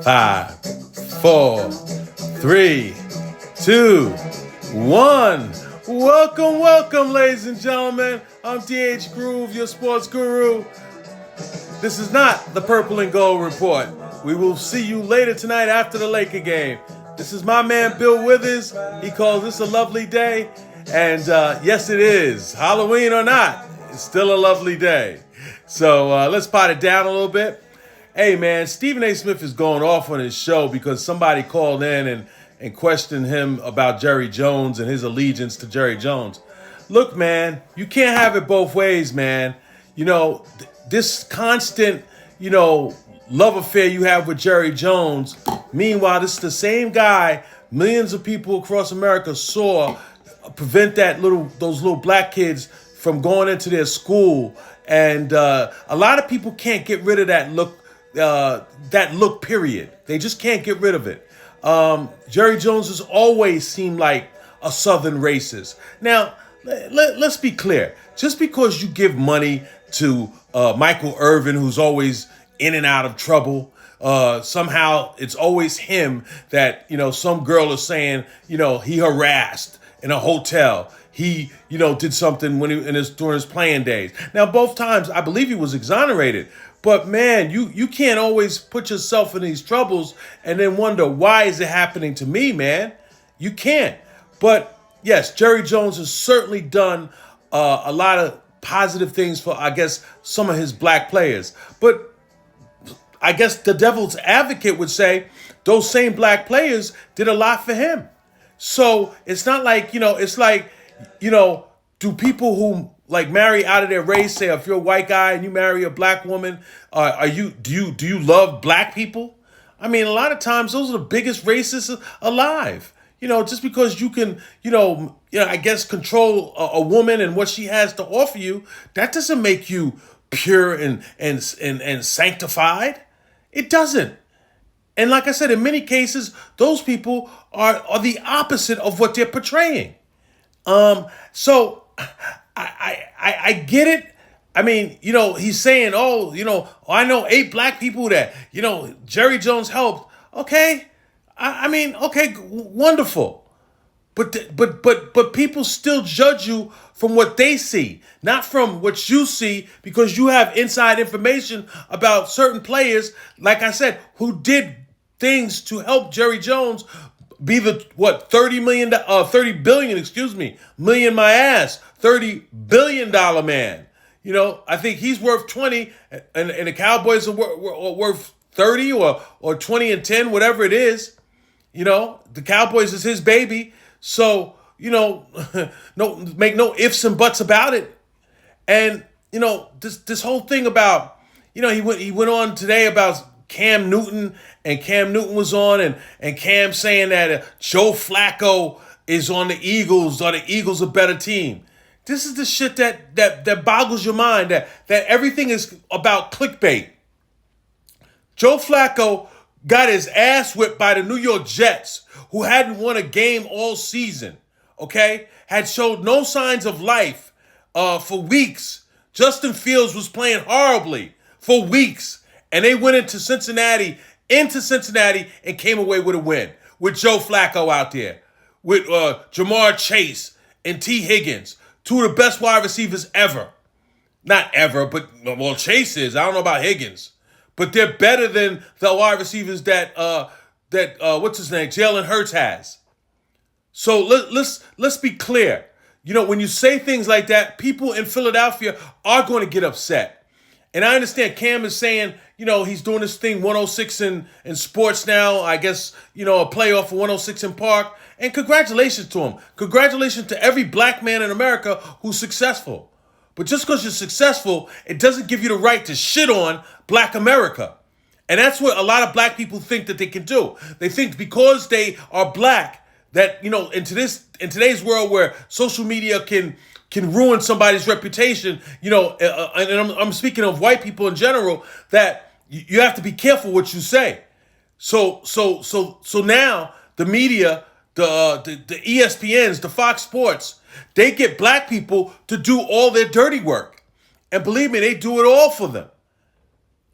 Five, four, three, two, one. Welcome, ladies and gentlemen. I'm DH Groove, your sports guru. This is not the Purple and Gold Report. We will see you later tonight after the Laker game. This is my man Bill Withers. He calls this a lovely day. And yes, it is. Halloween or not, it's still a lovely day. So let's pot it down a little bit. Hey, man, Stephen A. Smith is going off on his show because somebody called in and questioned him about Jerry Jones and his allegiance to Jerry Jones. Look, man, you can't have it both ways, man. You know, this constant, love affair you have with Jerry Jones. Meanwhile, this is the same guy millions of people across America saw prevent those little black kids from going into their school. And a lot of people can't get rid of that look, period. They just can't get rid of it. Jerry Jones has always seemed like a Southern racist. Now, let's be clear. Just because you give money to Michael Irvin, who's always in and out of trouble, somehow it's always him that, some girl is saying, he harassed in a hotel. He, did something during his playing days. Now, both times, I believe he was exonerated. But man, you can't always put yourself in these troubles and then wonder, why is it happening to me, man? You can't. But yes, Jerry Jones has certainly done a lot of positive things for, I guess, some of his black players. But I guess the devil's advocate would say those same black players did a lot for him. So it's not like, it's like, do people who marry out of their race, say if you're a white guy and you marry a black woman, do you love black people? I mean, a lot of times those are the biggest racists alive. Just because you can, I guess control a woman and what she has to offer you, that doesn't make you pure and sanctified. It doesn't. And like I said, in many cases, those people are the opposite of what they're portraying. So I get it. I mean, he's saying, I know 8 black people that, Jerry Jones helped. Okay. I mean, okay, wonderful. But people still judge you from what they see, not from what you see, because you have inside information about certain players, like I said, who did things to help Jerry Jones be the 30 billion my ass, $30 billion man. I think he's worth 20 and the Cowboys are worth 30 or 20 and 10, whatever it is. The Cowboys is his baby. So, no, make no ifs and buts about it. And, this whole thing about, he went on today about Cam Newton, and Cam Newton was on, and Cam saying that Joe Flacco is on the Eagles, or the Eagles a better team. This is the shit that boggles your mind, that everything is about clickbait. Joe Flacco got his ass whipped by the New York Jets, who hadn't won a game all season, okay? Had showed no signs of life for weeks. Justin Fields was playing horribly for weeks. And they went into Cincinnati, and came away with a win. With Joe Flacco out there. With Jamar Chase and T. Higgins. 2 of the best wide receivers ever. Not ever, but, well, Chase is. I don't know about Higgins. But they're better than the wide receivers that what's his name, Jalen Hurts has. So let's be clear. When you say things like that, people in Philadelphia are going to get upset. And I understand Cam is saying, he's doing this thing 106 in sports now. I guess, a playoff for 106 in Park. And congratulations to him. Congratulations to every black man in America who's successful. But just because you're successful, it doesn't give you the right to shit on black America. And that's what a lot of black people think that they can do. They think because they are black that, in today's world where social media can ruin somebody's reputation, and I'm speaking of white people in general, that you have to be careful what you say. So now the media, the ESPNs, the Fox Sports, they get black people to do all their dirty work. And believe me, they do it all for them.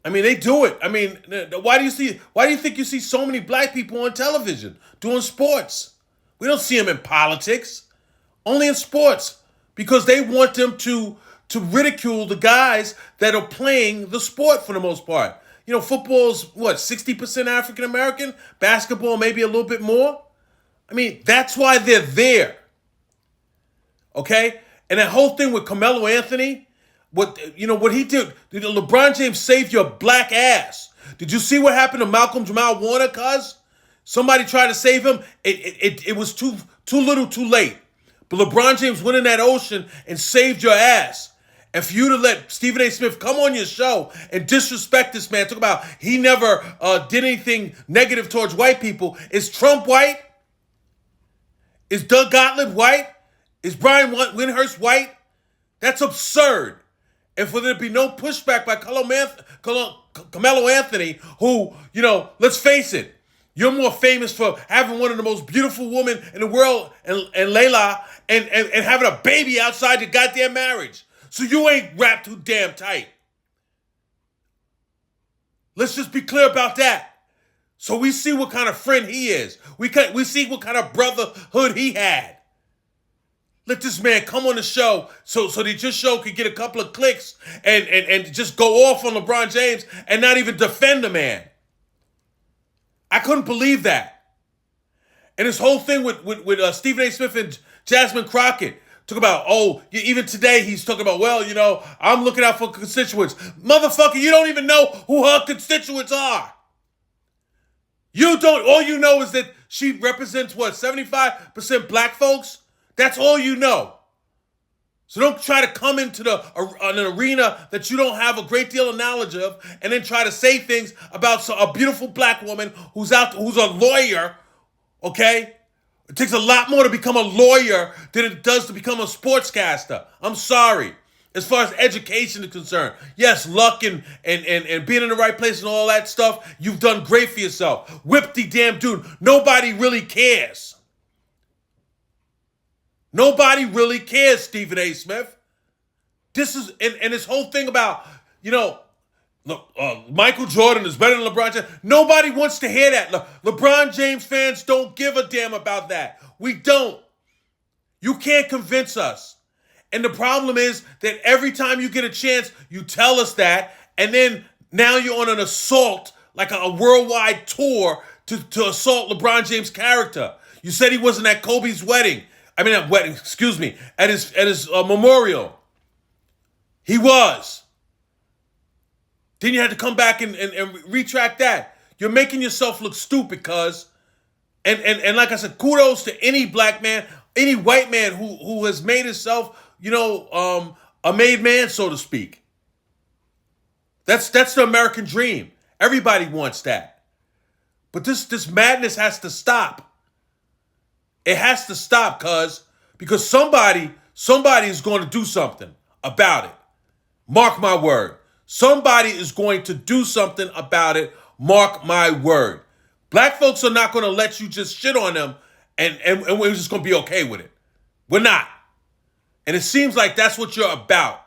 I mean, they do it. I mean, why do you think you see so many black people on television doing sports? We don't see them in politics, only in sports, because they want them to ridicule the guys that are playing the sport for the most part. You know, football's what, 60% African American, basketball maybe a little bit more. I mean, that's why they're there. Okay? And that whole thing with Carmelo Anthony, what he did, LeBron James saved your black ass. Did you see what happened to Malcolm Jamal Warner, cuz? Somebody tried to save him. It was too little too late. But LeBron James went in that ocean and saved your ass. And for you to let Stephen A. Smith come on your show and disrespect this man, talk about he never did anything negative towards white people. Is Trump white? Is Doug Gottlieb white? Is Brian Windhurst white? That's absurd. And for there to be no pushback by Carmelo Anthony, who, let's face it, you're more famous for having one of the most beautiful women in the world, and Layla, and having a baby outside your goddamn marriage. So you ain't wrapped too damn tight. Let's just be clear about that. So we see what kind of friend he is. We see what kind of brotherhood he had. Let this man come on the show so that your show could get a couple of clicks and just go off on LeBron James and not even defend the man. I couldn't believe that. And this whole thing with Stephen A. Smith and Jasmine Crockett, talk about, even today he's talking about, I'm looking out for constituents. Motherfucker, you don't even know who her constituents are. You don't. All you know is that she represents, 75% black folks? That's all you know. So don't try to come into an arena that you don't have a great deal of knowledge of and then try to say things about a beautiful black woman who's a lawyer, okay? It takes a lot more to become a lawyer than it does to become a sportscaster. I'm sorry. As far as education is concerned, yes, luck and being in the right place and all that stuff, you've done great for yourself. Whip the damn dude. Nobody really cares. Nobody really cares, Stephen A. Smith. This is, and this whole thing about, Michael Jordan is better than LeBron James. Nobody wants to hear that. LeBron James fans don't give a damn about that. We don't. You can't convince us. And the problem is that every time you get a chance, you tell us that, and then now you're on an assault, like a worldwide tour to assault LeBron James' character. You said he wasn't at Kobe's wedding. At his memorial. He was. Then you had to come back and retract that. You're making yourself look stupid, cuz. And like I said, kudos to any black man, any white man who has made himself, a made man, so to speak. That's the American dream. Everybody wants that. But this madness has to stop. It has to stop, because somebody is going to do something about it. Mark my word. Somebody is going to do something about it. Mark my word. Black folks are not going to let you just shit on them and we're just going to be okay with it. We're not. And it seems like that's what you're about.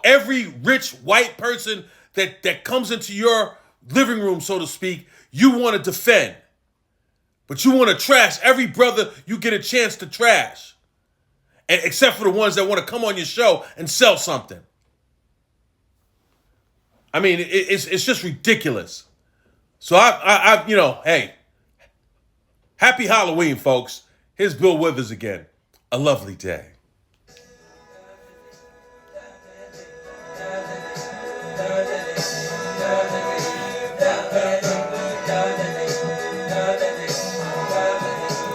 Every rich white person that comes into your living room, so to speak, you want to defend. But you want to trash every brother you get a chance to trash. Except for the ones that want to come on your show and sell something. I mean, it's just ridiculous. So hey, happy Halloween, folks. Here's Bill Withers again. A lovely day.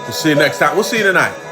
We'll see you next time. We'll see you tonight.